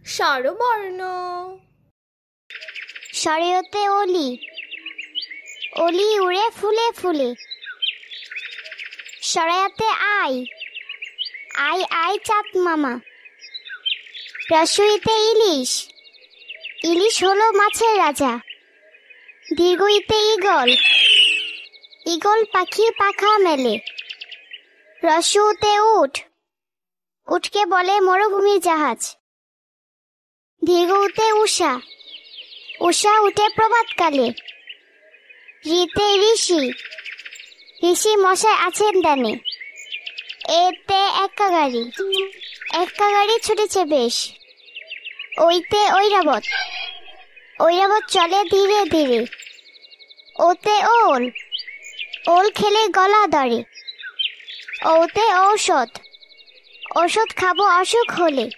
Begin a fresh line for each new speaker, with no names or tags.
স্বরবর্ণ।
স্বরেতে অলি, অলি উড়ে ফুলে ফুলে। সরায়াতে আই, আই আই চাঁদ মামা। রস্বইতে ইলিশ, ইলিশ হলো মাছের রাজা। দীর্ঘইতে ঈগল, ঈগল পাখি পাখা মেলে। রস্যউতে উট, উটকে বলে মরুভূমির জাহাজ। দীর্ঘউতে উষা, উষা উঠে প্রভাতকালে। ঋতে ঋষি, ঋষি মশাই আছেন ডানে। এতে এক্কা গাড়ি, এক্কা গাড়ি ছুটেছে বেশ। ওইতে ঐরাবত, ঐরাবত চলে ধীরে ধীরে। ওতে ওল, ওল খেলে গলা ধরে। ওতে ঔষধ, ঔষধ খাবো অসুখ হলে।